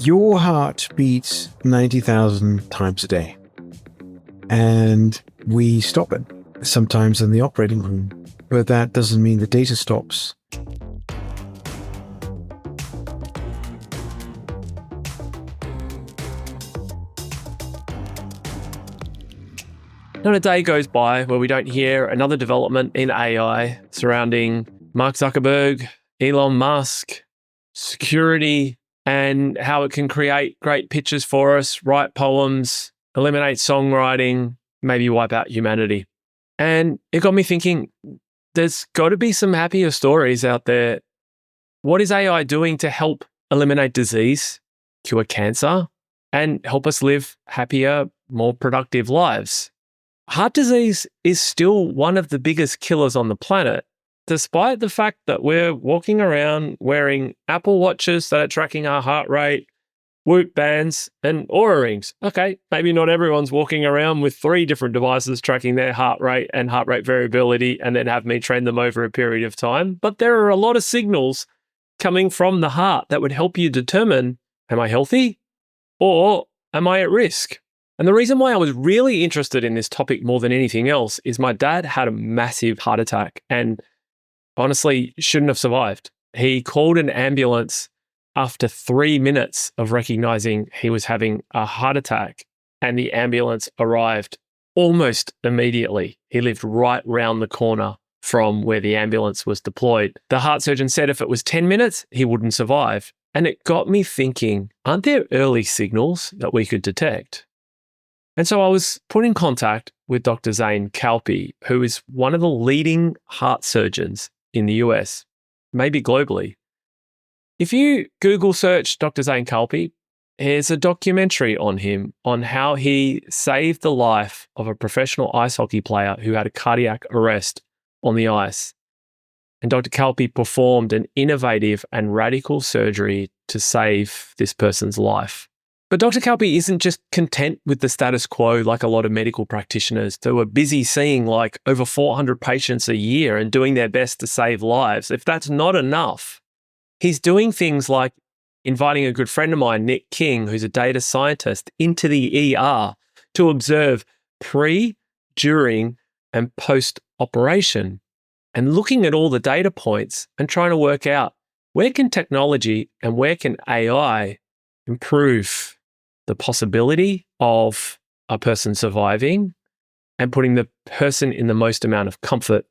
Your heart beats 90,000 times a day. And we stop it, sometimes in the operating room. But that doesn't mean the data stops. Not a day goes by where we don't hear another development in AI surrounding Mark Zuckerberg, Elon Musk, security, and how it can create great pictures for us, write poems, eliminate songwriting, maybe wipe out humanity. And it got me thinking, there's got to be some happier stories out there. What is AI doing to help eliminate disease, cure cancer, and help us live happier, more productive lives? Heart disease is still one of the biggest killers on the planet, despite the fact that we're walking around wearing Apple Watches that are tracking our heart rate, Whoop bands, and Oura rings. Okay, maybe not everyone's walking around with 3 different devices tracking their heart rate and heart rate variability and then have me trend them over a period of time, but there are a lot of signals coming from the heart that would help you determine, am I healthy or am I at risk? And the reason why I was really interested in this topic more than anything else is my dad had a massive heart attack and honestly shouldn't have survived. He called an ambulance after 3 minutes of recognizing he was having a heart attack, and the ambulance arrived almost immediately. He lived right round the corner from where the ambulance was deployed. The heart surgeon said if it was 10 minutes, he wouldn't survive. And it got me thinking, aren't there early signals that we could detect? And so I was put in contact with Dr. Zain Khalpey, who is one of the leading heart surgeons in the US, maybe globally. If you Google search Dr. Zain Khalpey, here's a documentary on him on how he saved the life of a professional ice hockey player who had a cardiac arrest on the ice. And Dr. Khalpey performed an innovative and radical surgery to save this person's life. But Dr. Khalpey isn't just content with the status quo like a lot of medical practitioners who are busy seeing like over 400 patients a year and doing their best to save lives. If that's not enough, he's doing things like inviting a good friend of mine, Nick King, who's a data scientist, into the ER to observe pre, during, and post-operation, and looking at all the data points and trying to work out where can technology and where can AI improve the possibility of a person surviving and putting the person in the most amount of comfort.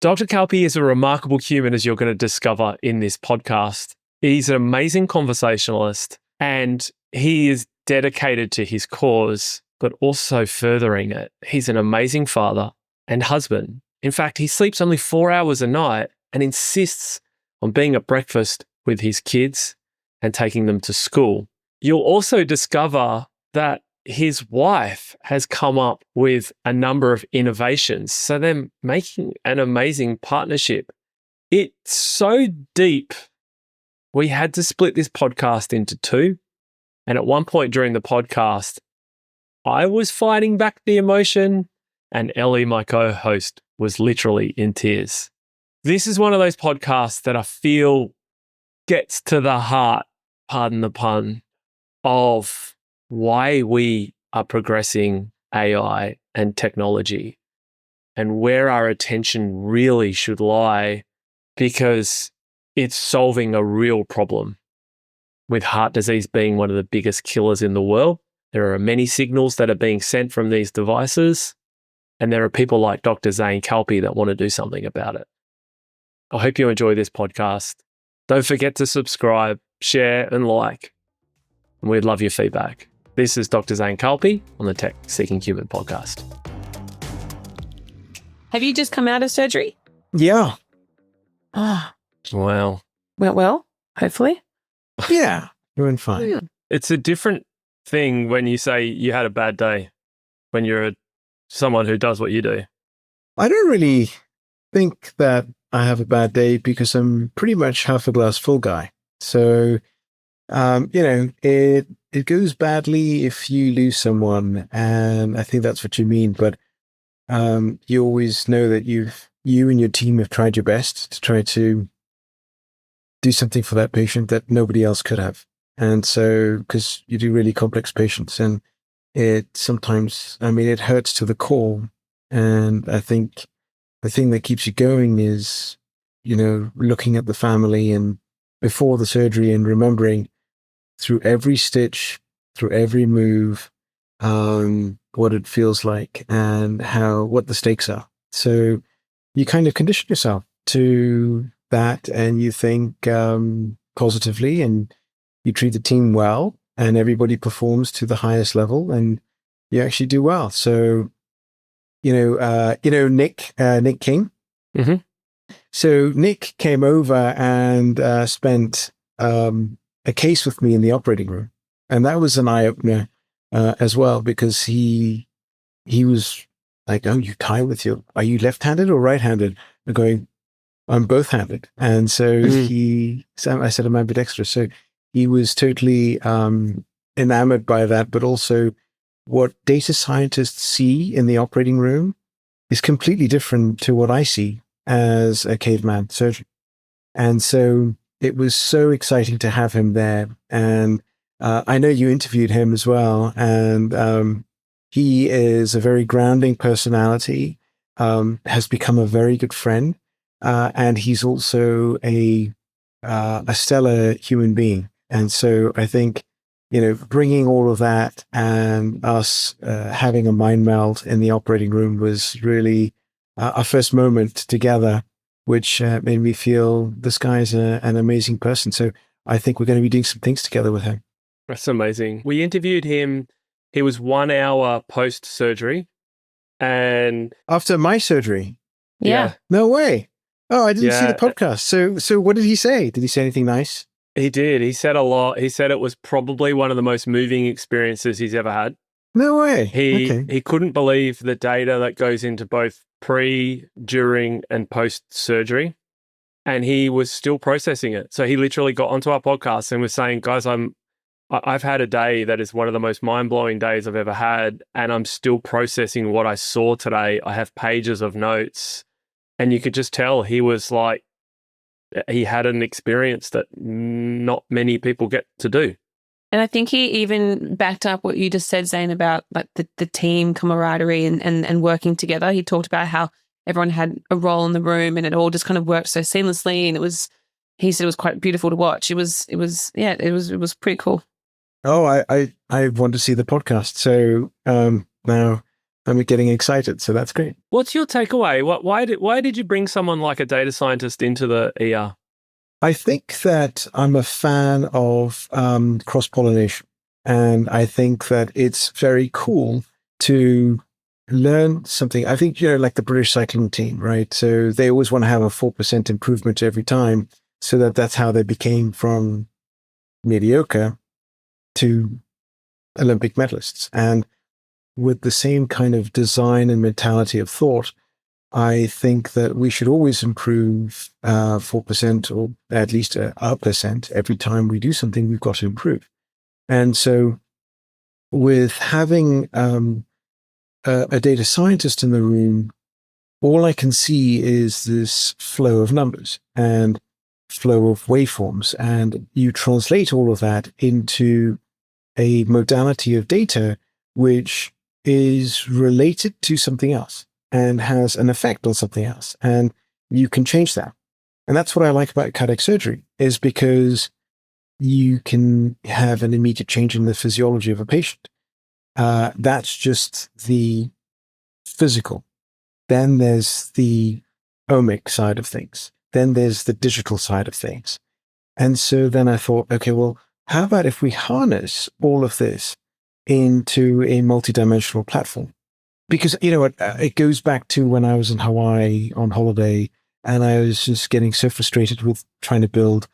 Dr. Khalpey is a remarkable human, as you're going to discover in this podcast. He's an amazing conversationalist and he is dedicated to his cause, but also furthering it. He's an amazing father and husband. In fact, he sleeps only 4 hours a night and insists on being at breakfast with his kids and taking them to school. You'll also discover that his wife has come up with a number of innovations. So they're making an amazing partnership. It's so deep, we had to split this podcast into 2. And at one point during the podcast, I was fighting back the emotion and Ellie, my co-host, was literally in tears. This is one of those podcasts that I feel gets to the heart, pardon the pun, of why we are progressing AI and technology and where our attention really should lie, because it's solving a real problem. With heart disease being one of the biggest killers in the world, there are many signals that are being sent from these devices, and there are people like Dr. Zain Khalpey that want to do something about it. I hope you enjoy this podcast. Don't forget to subscribe, share, and like. And we'd love your feedback. This is Dr. Zain Khalpey on the Tech Seeking Human podcast. Have you just come out of surgery? Yeah. Ah, Wow. went well, hopefully. Yeah. You went fine. Yeah. It's a different thing when you say you had a bad day, when you're someone who does what you do. I don't really think that I have a bad day because I'm pretty much half a glass full guy. So, it goes badly if you lose someone, and I think that's what you mean. But you always know that you and your team have tried your best to try to do something for that patient that nobody else could have. And so, because you do really complex patients, and it sometimes, I mean, it hurts to the core. And I think the thing that keeps you going is, looking at the family and before the surgery and remembering through every stitch, through every move, what it feels like and what the stakes are. So you kind of condition yourself to that, and you think positively, and you treat the team well, and everybody performs to the highest level, and you actually do well. So, Nick King. Mm-hmm. So Nick came over and spent a case with me in the operating room, and that was an eye opener as well, because he was like, "Oh, you tie with are you left-handed or right-handed?" I'm going, "I'm both-handed," and so I said I'm ambidextrous. So he was totally enamored by that, but also what data scientists see in the operating room is completely different to what I see as a caveman surgeon. And so it was so exciting to have him there. And I know you interviewed him as well. And he is a very grounding personality, has become a very good friend. And he's also a stellar human being. And so I think, bringing all of that and us having a mind meld in the operating room was really our first moment together, which made me feel this guy's an amazing person. So I think we're going to be doing some things together with him. That's amazing. We interviewed him. He was 1 hour post-surgery. And after my surgery? Yeah. No way. Oh, I didn't see the podcast. So what did he say? Did he say anything nice? He did. He said a lot. He said it was probably one of the most moving experiences he's ever had. No way. He couldn't believe the data that goes into both pre, during, and post-surgery. And he was still processing it. So he literally got onto our podcast and was saying, "Guys, I've had a day that is one of the most mind-blowing days I've ever had, and I'm still processing what I saw today. I have pages of notes." And you could just tell he was like, he had an experience that not many people get to do. And I think he even backed up what you just said, Zain, about like the team camaraderie and working together. He talked about how everyone had a role in the room and it all just kind of worked so seamlessly. And he said it was quite beautiful to watch. It was pretty cool. Oh, I want to see the podcast. So now I'm getting excited. So that's great. What's your takeaway? Why did you bring someone like a data scientist into the ER? I think that I'm a fan of cross-pollination. And I think that it's very cool to learn something. I think, like the British cycling team, right? So they always want to have a 4% improvement every time. So that's how they became from mediocre to Olympic medalists. And with the same kind of design and mentality of thought, I think that we should always improve 4% or at least a percent every time we do something. We've got to improve. And so with having a data scientist in the room, all I can see is this flow of numbers and flow of waveforms. And you translate all of that into a modality of data which is related to something else and has an effect on something else. And you can change that. And that's what I like about cardiac surgery, is because you can have an immediate change in the physiology of a patient. That's just the physical. Then there's the omic side of things. Then there's the digital side of things. And so then I thought, okay, well, how about if we harness all of this into a multidimensional platform? Because, it goes back to when I was in Hawaii on holiday, and I was just getting so frustrated with trying to build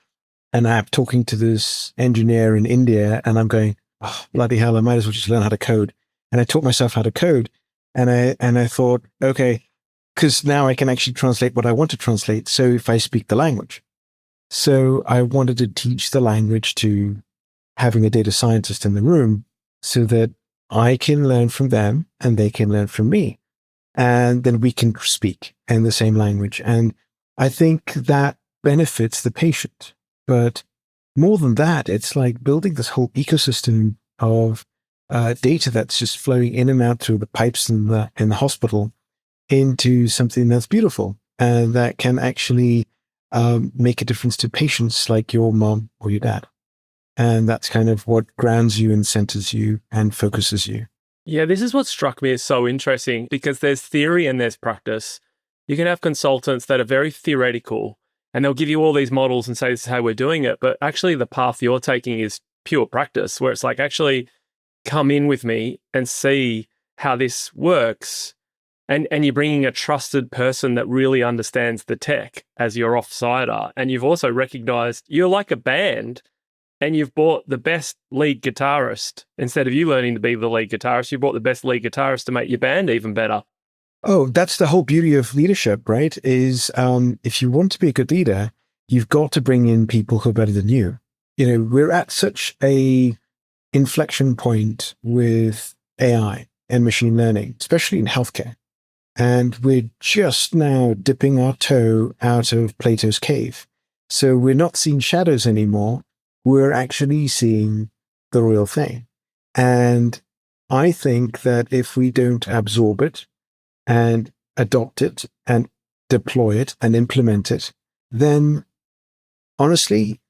an app, talking to this engineer in India, and I'm going, oh, bloody hell, I might as well just learn how to code. And I taught myself how to code, and I thought, okay, because now I can actually translate what I want to translate. So if I speak the language. So I wanted to teach the language to having a data scientist in the room so that I can learn from them and they can learn from me. And then we can speak in the same language. And I think that benefits the patient. But more than that, it's like building this whole ecosystem of data that's just flowing in and out through the pipes in the hospital into something that's beautiful and that can actually make a difference to patients like your mom or your dad. And that's kind of what grounds you and centers you and focuses you. Yeah, this is what struck me as so interesting, because there's theory and there's practice. You can have consultants that are very theoretical and they'll give you all these models and say, this is how we're doing it. But actually the path you're taking is pure practice, where it's like, actually come in with me and see how this works. And you're bringing a trusted person that really understands the tech as your offsider. And you've also recognized you're like a band, and you've bought the best lead guitarist. Instead of you learning to be the lead guitarist, you bought the best lead guitarist to make your band even better. Oh, that's the whole beauty of leadership, right? Is if you want to be a good leader, you've got to bring in people who are better than you. You know, we're at such a inflection point with AI and machine learning, especially in healthcare. And we're just now dipping our toe out of Plato's cave. So we're not seeing shadows anymore. We're actually seeing the real thing. And I think that if we don't absorb it and adopt it and deploy it and implement it, then honestly,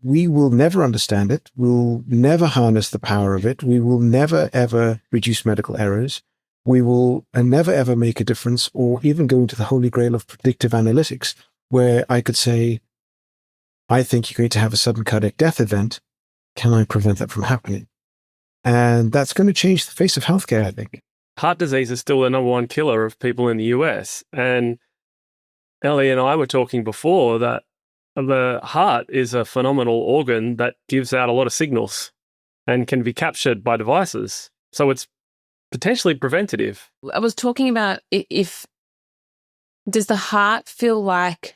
we will never understand it. We'll never harness the power of it. We will never, ever reduce medical errors. We will never, ever make a difference or even go into the holy grail of predictive analytics, where I could say, I think you're going to have a sudden cardiac death event. Can I prevent that from happening? And that's going to change the face of healthcare, I think. Heart disease is still the number one killer of people in the US. And Ellie and I were talking before that the heart is a phenomenal organ that gives out a lot of signals and can be captured by devices. So it's potentially preventative. I was talking about does the heart feel like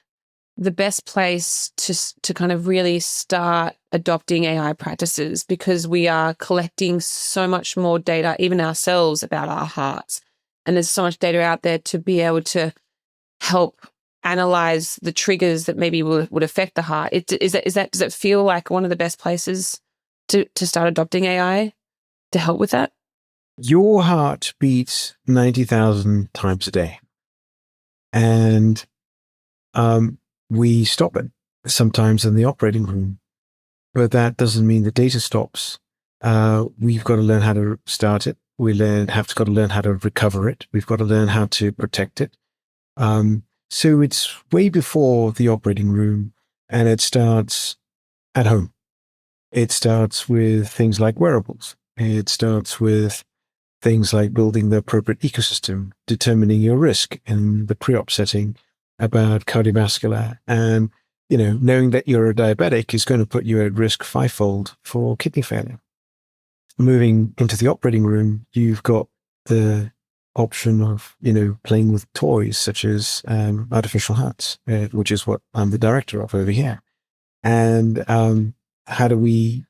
the best place to kind of really start adopting AI practices, because we are collecting so much more data, even ourselves, about our hearts. And there's so much data out there to be able to help analyze the triggers that maybe would affect the heart. Does it feel like one of the best places to start adopting AI to help with that? Your heart beats 90,000 times a day. And we stop it sometimes in the operating room, but that doesn't mean the data stops. We've got to learn how to start it. Got to learn how to recover it. We've got to learn how to protect it. So it's way before the operating room, and it starts at home. It starts with things like wearables. It starts with things like building the appropriate ecosystem, determining your risk in the pre-op setting about cardiovascular, and knowing that you're a diabetic is going to put you at risk fivefold for kidney failure. Moving into the operating room, you've got the option of playing with toys such as artificial hearts, which is what I'm the director of over here. And how do we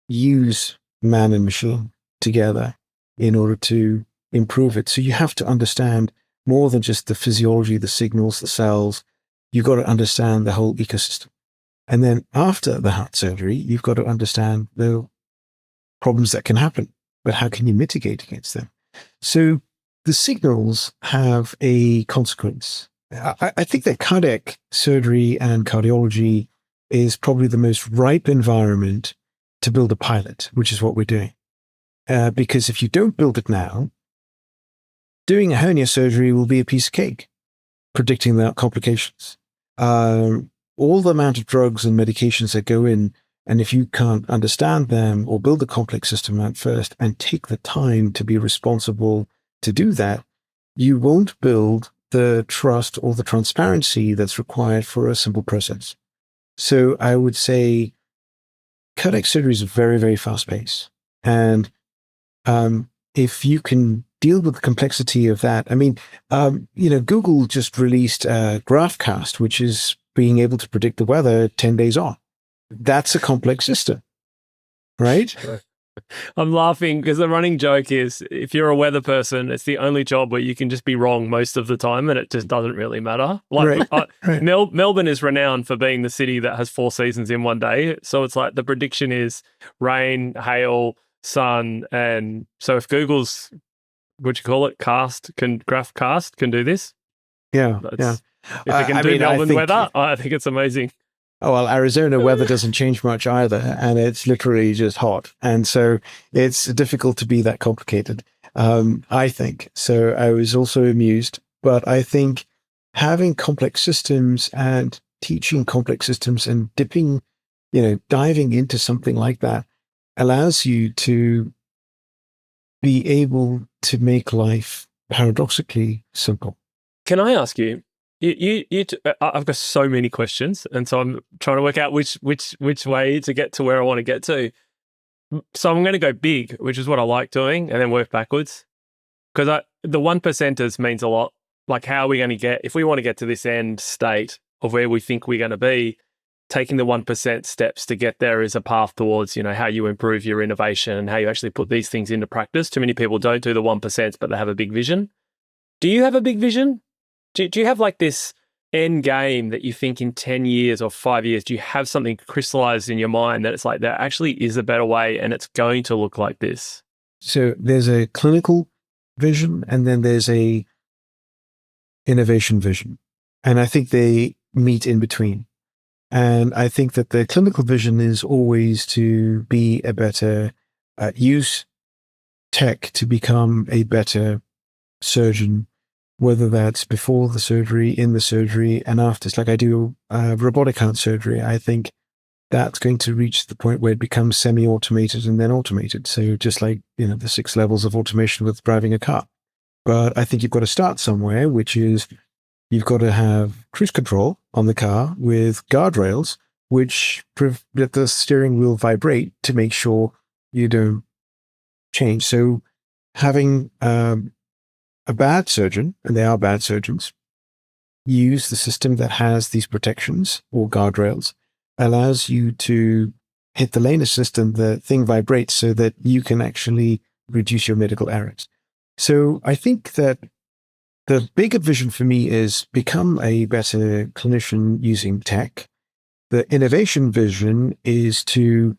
use man and machine together in order to improve it? So you have to understand more than just the physiology, the signals, the cells. You've got to understand the whole ecosystem. And then after the heart surgery, you've got to understand the problems that can happen, but how can you mitigate against them? So the signals have a consequence. I think that cardiac surgery and cardiology is probably the most ripe environment to build a pilot, which is what we're doing. Because if you don't build it now, doing a hernia surgery will be a piece of cake, predicting the complications. All the amount of drugs and medications that go in, and if you can't understand them or build a complex system at first and take the time to be responsible to do that, you won't build the trust or the transparency that's required for a simple process. So I would say cardiac surgery is a very, very fast pace. And if you can deal with the complexity of that, Google just released GraphCast, which is being able to predict the weather 10 days on. That's a complex system, right? I'm laughing because the running joke is if you're a weather person, it's the only job where you can just be wrong most of the time and it just doesn't really matter. Like Right. Melbourne is renowned for being the city that has 4 seasons in one day. So it's like the prediction is rain, hail, sun. And so if Google's, what you call it, graph cast can do this. Yeah. If it can do Melbourne weather, I think it's amazing. Oh, well, Arizona weather doesn't change much either, and it's literally just hot. And so it's difficult to be that complicated, I think. So I was also amused, but I think having complex systems and teaching complex systems and diving into something like that allows you to be able to make life paradoxically simple. Can I ask you? I've got so many questions, and so I'm trying to work out which way to get to where I want to get to. So I'm going to go big, which is what I like doing, and then work backwards. Because the 1%ers means a lot. Like, how are we going to get, if we want to get to this end state of where we think we're going to be, taking the 1% steps to get there is a path towards, how you improve your innovation and how you actually put these things into practice. Too many people don't do the 1%, but they have a big vision. Do you have a big vision? Do you have like this end game that you think in 10 years or 5 years, do you have something crystallized in your mind that it's like there actually is a better way and it's going to look like this? So there's a clinical vision and then there's a innovation vision. And I think they meet in between. And I think that the clinical vision is always to be a better, use tech to become a better surgeon, whether that's before the surgery, in the surgery, and after. It's like I do robotic heart surgery. I think that's going to reach the point where it becomes semi-automated and then automated. So just like, the 6 levels of automation with driving a car. But I think you've got to start somewhere, which is you've got to have cruise control on the car with guardrails, which let the steering wheel vibrate to make sure you don't change. So having a bad surgeon, and they are bad surgeons, use the system that has these protections or guardrails, allows you to hit the lane assist and the thing vibrates so that you can actually reduce your medical errors. So I think that the bigger vision for me is become a better clinician using tech. The innovation vision is to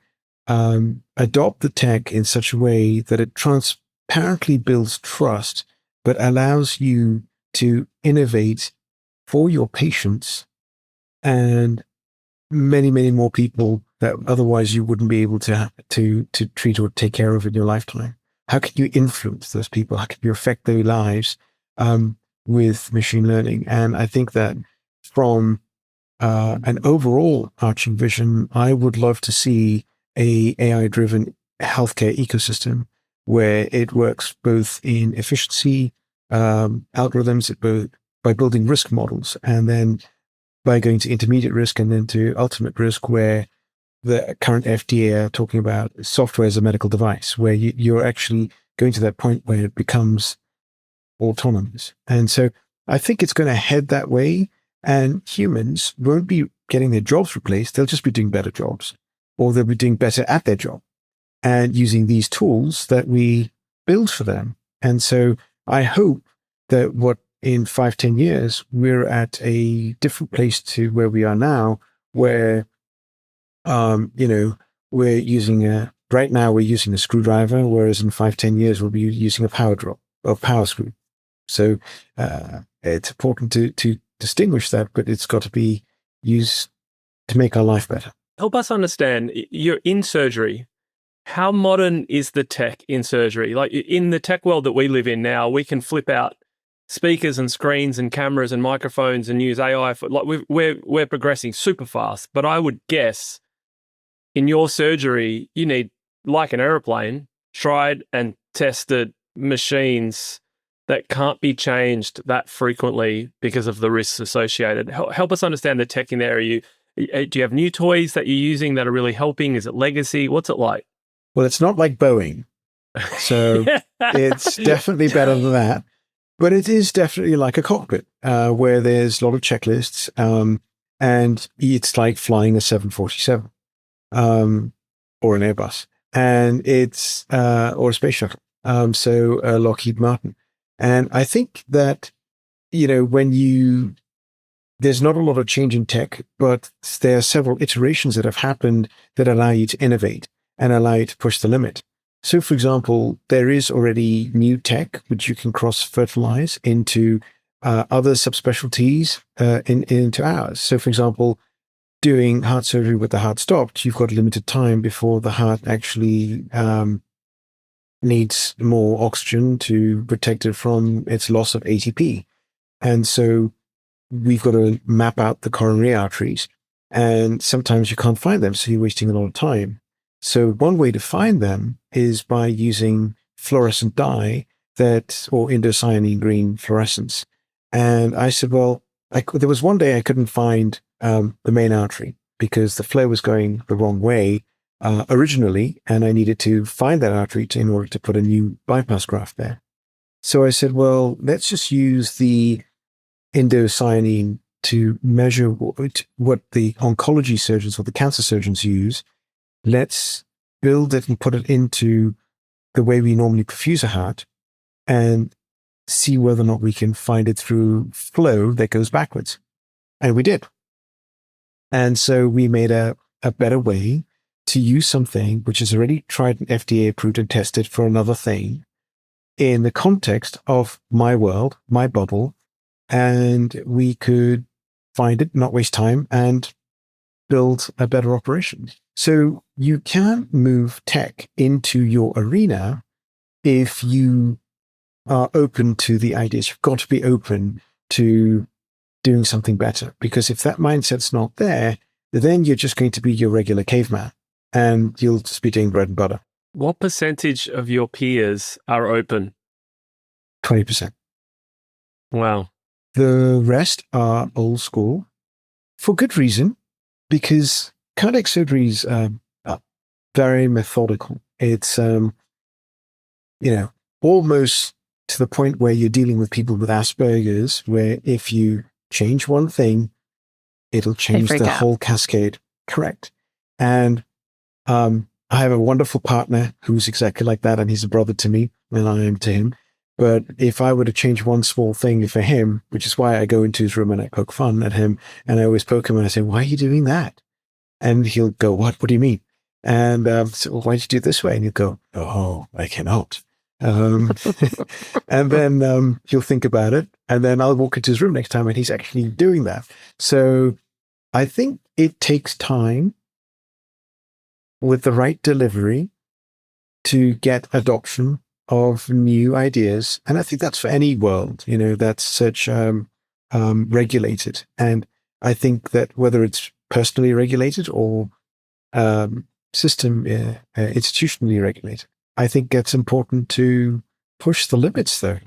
adopt the tech in such a way that it transparently builds trust but allows you to innovate for your patients and many, many more people that otherwise you wouldn't be able to treat or take care of in your lifetime. How can you influence those people? How can you affect their lives with machine learning? And I think that from an overall arching vision, I would love to see a AI-driven healthcare ecosystem where it works both in efficiency, algorithms, by building risk models, and then by going to intermediate risk and then to ultimate risk, where the current FDA are talking about software as a medical device, where you're actually going to that point where it becomes autonomous. And so I think it's going to head that way, and humans won't be getting their jobs replaced. They'll just be doing better jobs, or they'll be doing better at their job and using these tools that we build for them. And so I hope that in 5-10 years, we're at a different place to where we are now, where, we're using right now we're using a screwdriver, whereas in 5-10 years, we'll be using a power drill or power screw. So it's important to distinguish that, but it's got to be used to make our life better. Help us understand, you're in surgery. How modern is the tech in surgery? Like in the tech world that we live in now, we can flip out speakers and screens and cameras and microphones and use AI for, like, we're progressing super fast. But I would guess in your surgery, you need, like an airplane, tried and tested machines that can't be changed that frequently because of the risks associated. Help us understand the tech in there. Do you have new toys that you're using that are really helping? Is it legacy? What's it like? Well, it's not like Boeing, so it's definitely better than that. But it is definitely like a cockpit where there's a lot of checklists, and it's like flying a 747 or an Airbus. and it's or a space shuttle. So Lockheed Martin, and I think that when there's not a lot of change in tech, but there are several iterations that have happened that allow you to innovate and allow you to push the limit. So, for example, there is already new tech which you can cross-fertilize into other subspecialties into ours. So, for example, doing heart surgery with the heart stopped, you've got limited time before the heart actually needs more oxygen to protect it from its loss of ATP. And so we've got to map out the coronary arteries, and sometimes you can't find them, so you're wasting a lot of time. So one way to find them is by using fluorescent dye or indocyanine green fluorescence. And I said, well, there was one day I couldn't find the main artery because the flow was going the wrong way originally, and I needed to find that artery in order to put a new bypass graft there. So I said, well, let's just use the indocyanine to measure what the oncology surgeons or the cancer surgeons use. Let's build it and put it into the way we normally perfuse a heart and see whether or not we can find it through flow that goes backwards. And we did. And so we made a better way to use something which is already tried and FDA approved and tested for another thing in the context of my world, my bubble, and we could find it, not waste time, and build a better operation. So you can move tech into your arena if you are open to the ideas. You've got to be open to doing something better, because if that mindset's not there, then you're just going to be your regular caveman and you'll just be doing bread and butter. What percentage of your peers are open? 20%. Wow. The rest are old school for good reason, because cardiac surgery is very methodical. It's, almost to the point where you're dealing with people with Asperger's, where if you change one thing, it'll change the whole cascade. Correct. And I have a wonderful partner who's exactly like that, and he's a brother to me, and I am to him. But if I were to change one small thing for him, which is why I go into his room and I poke fun at him, and I always poke him and I say, why are you doing that? And he'll go, what? What do you mean? And so, well, why'd you do it this way? And he'll go, oh, I cannot. And then he'll think about it, and then I'll walk into his room next time and he's actually doing that. So I think it takes time with the right delivery to get adoption of new ideas. And I think that's for any world, that's such regulated. And I think that whether it's personally regulated or institutionally regulated, I think it's important to push the limits though,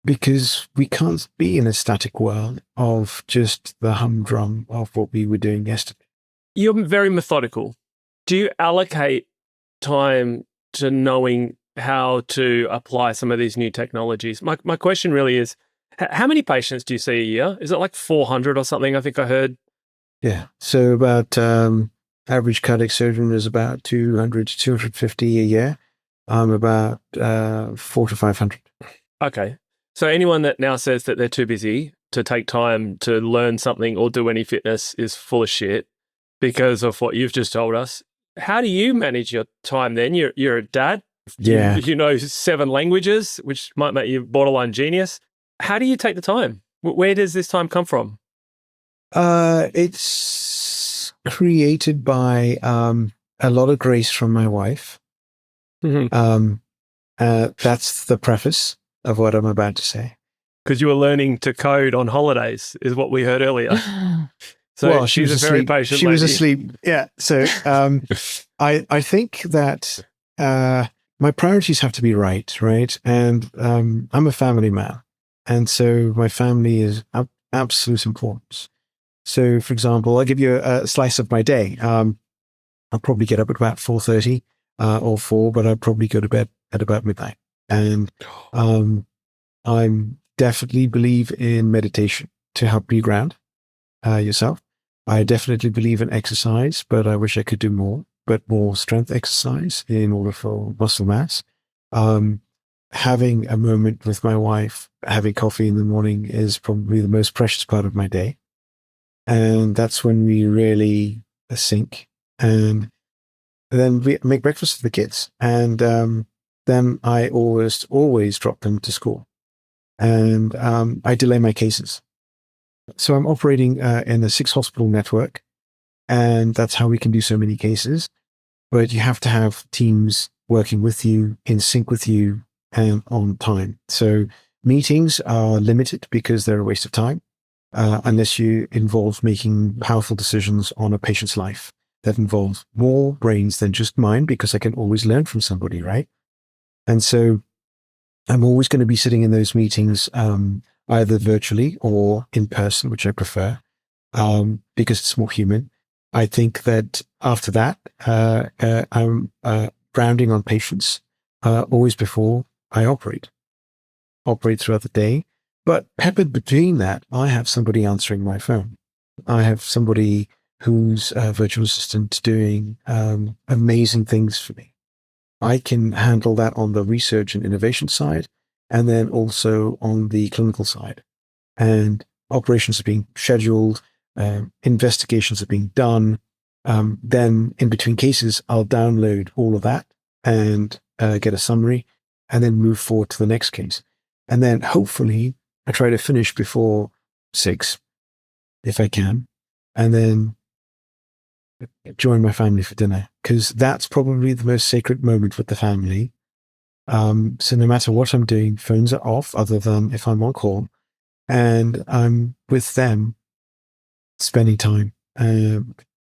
because we can't be in a static world of just the humdrum of what we were doing yesterday. You're very methodical. Do you allocate time to knowing how to apply some of these new technologies? My question really is, how many patients do you see a year? Is it like 400 or something? I think I heard. Yeah. So about average cardiac surgeon is about 200 to 250 a year. I'm about 400 to 500. Okay. So anyone that now says that they're too busy to take time to learn something or do any fitness is full of shit because of what you've just told us. How do you manage your time then? You're a dad. Yeah. You know 7 languages, which might make you borderline genius. How do you take the time? Where does this time come from? It's created by a lot of grace from my wife. Mm-hmm. That's the preface of what I'm about to say. Because you were learning to code on holidays, is what we heard earlier. So she was a very patient She lady. was asleep. Yeah. So I think that my priorities have to be right? And I'm a family man. And so my family is absolute importance. So, for example, I'll give you a slice of my day. I'll probably get up at about 4:30 or 4, but I'll probably go to bed at about midnight. And I definitely believe in meditation to help reground yourself. I definitely believe in exercise, but I wish I could do more. but more strength exercise in order for muscle mass. Having a moment with my wife, having coffee in the morning is probably the most precious part of my day. And that's when we really sync. And then we make breakfast for the kids. And then I always drop them to school. And I delay my cases. So I'm operating in a 6-hospital network. And that's how we can do so many cases. But you have to have teams working with you, in sync with you, and on time. So meetings are limited because they're a waste of time, unless you involve making powerful decisions on a patient's life that involve more brains than just mine, because I can always learn from somebody, right? And so I'm always going to be sitting in those meetings, either virtually or in person, which I prefer, because it's more human. I think that after that, I'm grounding on patients always before I operate throughout the day. But peppered between that, I have somebody answering my phone. I have somebody who's a virtual assistant doing amazing things for me. I can handle that on the research and innovation side, and then also on the clinical side. And operations are being scheduled, investigations are being done. Then in between cases, I'll download all of that and get a summary, and then move forward to the next case. And then hopefully I try to finish before 6, if I can, and then join my family for dinner, because that's probably the most sacred moment with the family. So no matter what I'm doing, phones are off, other than if I'm on call, and I'm with them, spending time,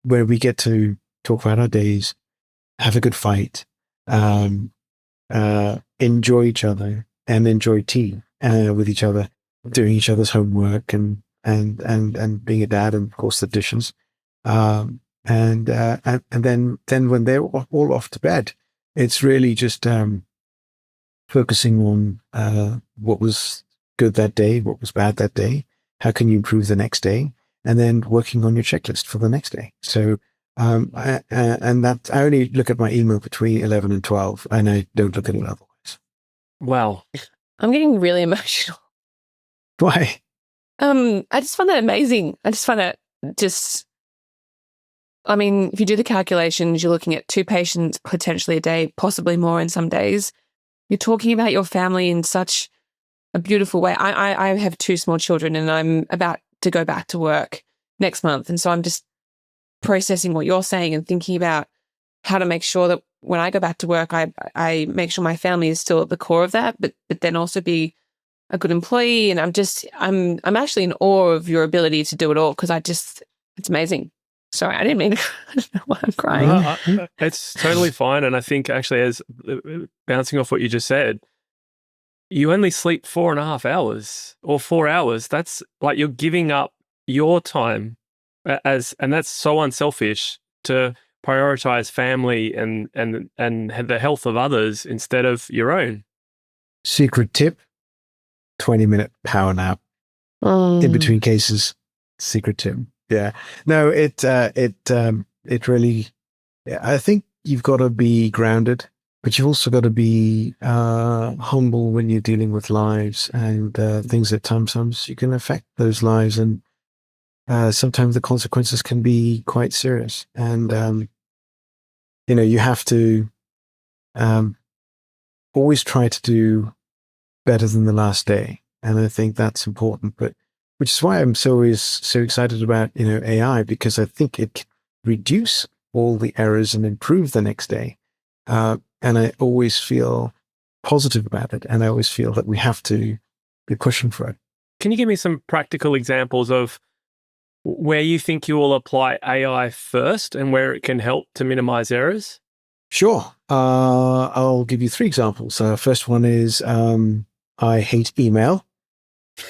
where we get to talk about our days, have a good fight, enjoy each other, and enjoy tea with each other, doing each other's homework, and being a dad, and of course the dishes. And then when they're all off to bed, it's really just focusing on what was good that day, what was bad that day, how can you improve the next day, and then working on your checklist for the next day. So and that I only look at my email between 11 and 12, and I don't look at it otherwise. Wow. I'm getting really emotional. Why? I just find that amazing. I just find that I mean, if you do the calculations, you're looking at 2 patients potentially a day, possibly more in some days. You're talking about your family in such a beautiful way. I have 2 small children, and I'm about to go back to work next month. And so I'm just processing what you're saying and thinking about how to make sure that when I go back to work, I make sure my family is still at the core of that, but then also be a good employee. And I'm actually in awe of your ability to do it all, because it's amazing. Sorry, I didn't mean to, I don't know why I'm crying. It's totally fine. And I think actually, as bouncing off what you just said, you only sleep 4.5 hours or 4 hours. That's like you're giving up your time and that's so unselfish to prioritize family and the health of others instead of your own. Secret tip: 20-minute power nap in between cases. Secret tip. Yeah. No, it really, I think you've got to be grounded, but you've also got to be humble when you're dealing with lives and things that sometimes you can affect those lives, and sometimes the consequences can be quite serious. And you have to always try to do better than the last day, and I think that's important. But which is why I'm so excited about AI, because I think it can reduce all the errors and improve the next day. And I always feel positive about it, and I always feel that we have to be pushing for it. Can you give me some practical examples of where you think you will apply AI first and where it can help to minimize errors? Sure. I'll give you 3 examples. First one is I hate email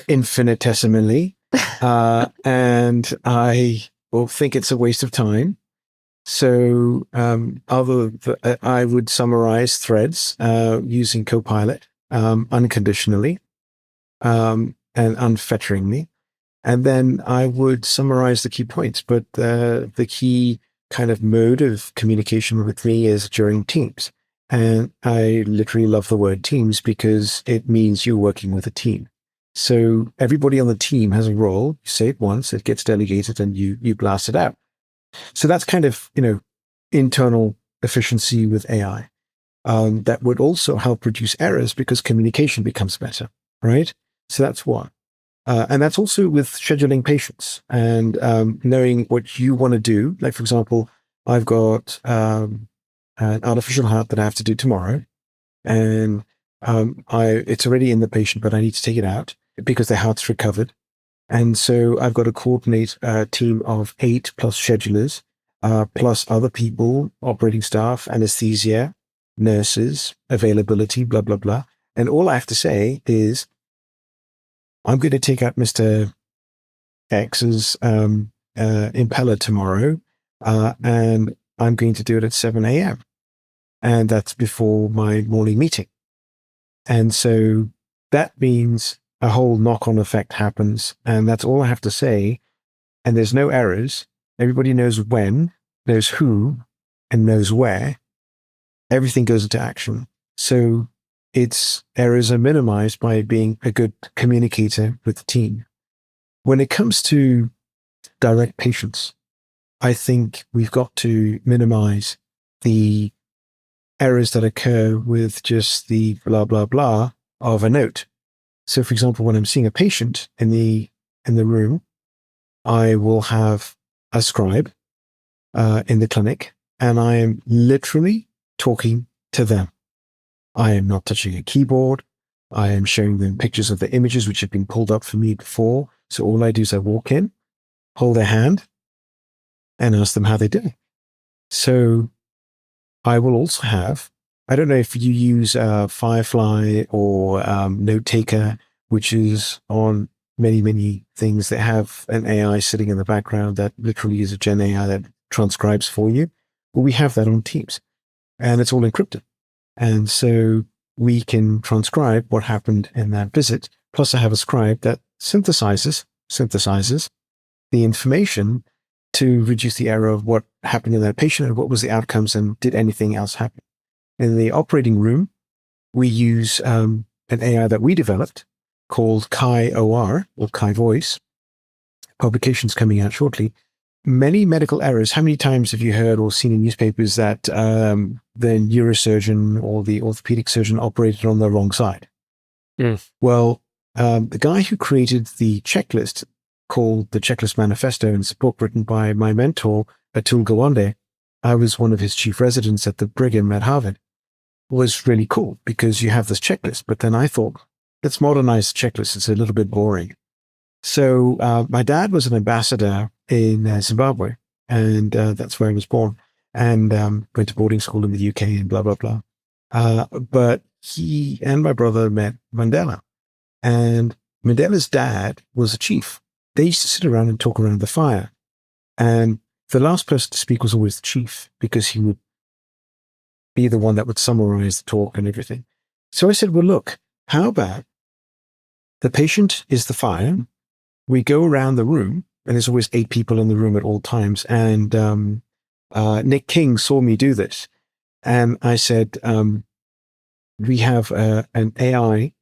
infinitesimally, and I think it's a waste of time. So I would summarize threads using Copilot unconditionally and unfetteringly. And then I would summarize the key points, but the key kind of mode of communication with me is during Teams. And I literally love the word teams because it means you're working with a team. So everybody on the team has a role. You say it once, it gets delegated, and you blast it out. So that's kind of, internal efficiency with AI. That would also help reduce errors because communication becomes better, right? So that's one. And that's also with scheduling patients and knowing what you want to do. Like, for example, I've got an artificial heart that I have to do tomorrow. And it's already in the patient, but I need to take it out because the heart's recovered. And so I've got to coordinate a team of 8 plus schedulers, plus other people, operating staff, anesthesia, nurses, availability, blah, blah, blah. And all I have to say is, I'm going to take out Mr. X's impeller tomorrow, and I'm going to do it at 7 a.m. And that's before my morning meeting. And so that means a whole knock-on effect happens. And that's all I have to say. And there's no errors. Everybody knows when, knows who, and knows where. Everything goes into action. So its errors are minimized by being a good communicator with the team. When it comes to direct patients, I think we've got to minimize the errors that occur with just the blah, blah, blah of a note. So, for example, when I'm seeing a patient in the room, I will have a scribe in the clinic, and I am literally talking to them. I am not touching a keyboard. I am showing them pictures of the images which have been pulled up for me before. So all I do is I walk in, hold their hand, and ask them how they're doing. So I will also have, I don't know if you use Firefly or Note Taker, which is on many, many things that have an AI sitting in the background that literally is a Gen AI that transcribes for you. Well, we have that on Teams, and it's all encrypted. And so we can transcribe what happened in that visit. Plus I have a scribe that synthesizes the information to reduce the error of what happened in that patient and what was the outcomes and did anything else happen. In the operating room, we use an AI that we developed called Kai OR or Kai Voice. Publications coming out shortly. Many medical errors. How many times have you heard or seen in newspapers that the neurosurgeon or the orthopedic surgeon operated on the wrong side? Well, the guy who created the checklist called the Checklist Manifesto, and it's a book written by my mentor, Atul Gawande. I was one of his chief residents at the Brigham at Harvard. It was really cool because you have this checklist. But then I thought, let's modernize the checklist. It's a little bit boring. So my dad was an ambassador in Zimbabwe, and that's where I was born, and went to boarding school in the UK and blah, blah, blah. But he and my brother met Mandela, and Mandela's dad was a chief. They used to sit around and talk around the fire, and the last person to speak was always the chief because he would be the one that would summarize the talk and everything. So I said, well, look, how about the patient is the fire? We go around the room, and there's always 8 people in the room at all times. And Nick King saw me do this. And I said, we have an AI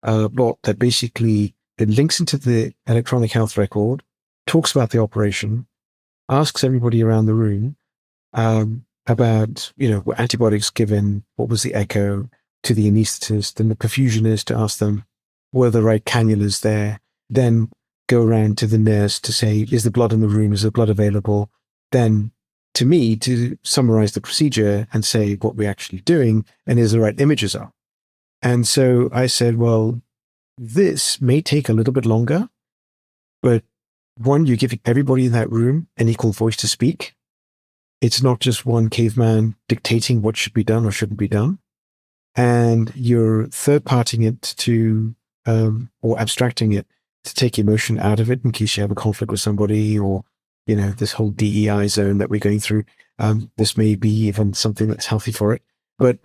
bot that basically it links into the electronic health record, talks about the operation, asks everybody around the room about, were antibiotics given, what was the echo, to the anesthetist and the perfusionist to ask them, were the right cannulas there? Then go around to the nurse to say, is the blood in the room? Is the blood available? Then to me to summarize the procedure and say what we're actually doing and is the right images are. And so I said, well, this may take a little bit longer, but one, you're giving everybody in that room an equal voice to speak. It's not just one caveman dictating what should be done or shouldn't be done. And you're third-partying it to, or abstracting it to take emotion out of it in case you have a conflict with somebody or, this whole DEI zone that we're going through. This may be even something that's healthy for it. But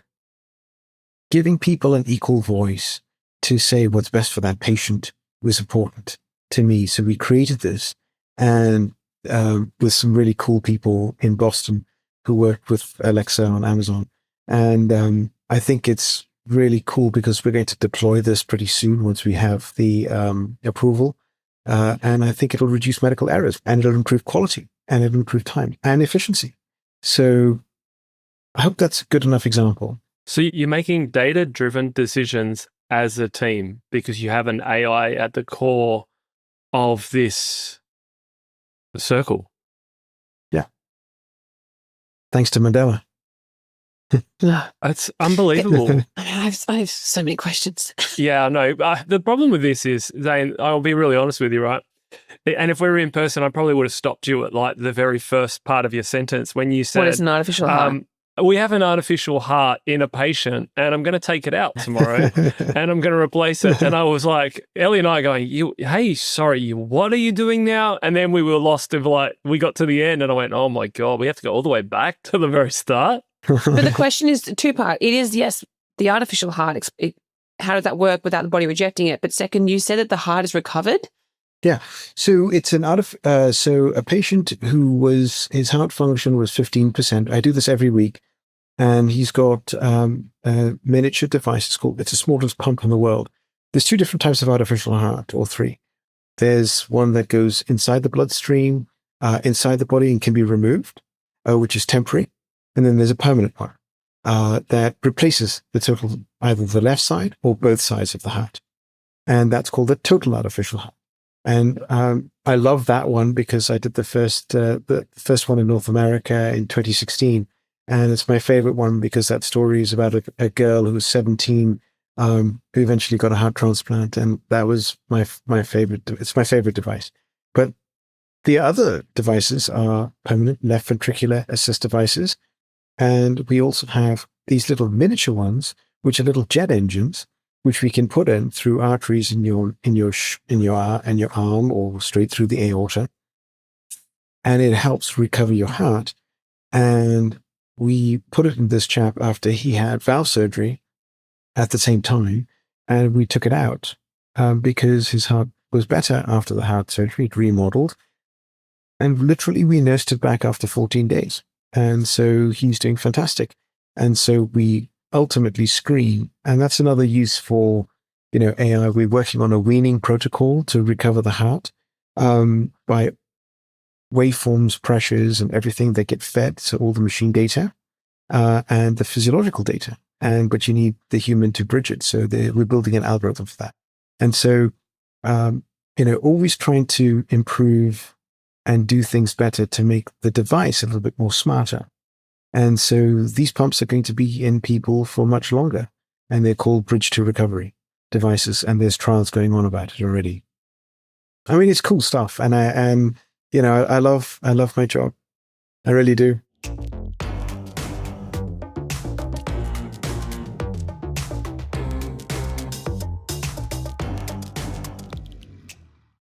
giving people an equal voice to say what's best for that patient was important to me. So we created this. And with some really cool people in Boston who work with Alexa on Amazon. And I think it's really cool because we're going to deploy this pretty soon once we have the approval. And I think it'll reduce medical errors, and it'll improve quality, and it'll improve time and efficiency. So I hope that's a good enough example. So you're making data-driven decisions as a team because you have an AI at the core of this circle. Yeah. Thanks to Mandela. It's unbelievable. I have so many questions. Yeah, I know. The problem with this is, Zain, I'll be really honest with you, right? And if we were in person, I probably would have stopped you at like the very first part of your sentence when you said, What is an artificial heart? We have an artificial heart in a patient and I'm going to take it out tomorrow and I'm going to replace it. And I was like, Ellie and I going, hey, sorry, what are you doing now? And then we were lost of like, we got to the end and I went, oh my God, we have to go all the way back to the very start. But the question is two-part. It is, yes, the artificial heart. How does that work without the body rejecting it? But second, you said that the heart is recovered. Yeah. So it's so a patient his heart function was 15%. I do this every week. And he's got a miniature device. It's the smallest pump in the world. There's two different types of artificial heart, or three. There's one that goes inside the bloodstream, inside the body and can be removed, which is temporary. And then there's a permanent one that replaces the total, either the left side or both sides of the heart. And that's called the total artificial heart. And I love that one because I did the first one in North America in 2016. And it's my favorite one because that story is about a girl who was 17, who eventually got a heart transplant. And that was my favorite. It's my favorite device. But the other devices are permanent left ventricular assist devices. And we also have these little miniature ones, which are little jet engines, which we can put in through arteries in your arm or straight through the aorta. And it helps recover your heart. And we put it in this chap after he had valve surgery at the same time, and we took it out because his heart was better after the heart surgery. It remodeled, and literally we nursed it back after 14 days. And so he's doing fantastic. And so we ultimately screen, and that's another use for AI. We're working on a weaning protocol to recover the heart by waveforms, pressures, and everything that get fed. So all the machine data and the physiological data. But you need the human to bridge it. So we're building an algorithm for that. And so, always trying to improve and do things better to make the device a little bit more smarter. And so these pumps are going to be in people for much longer. And they're called bridge to recovery devices. And there's trials going on about it already. I mean, it's cool stuff. And I love my job. I really do.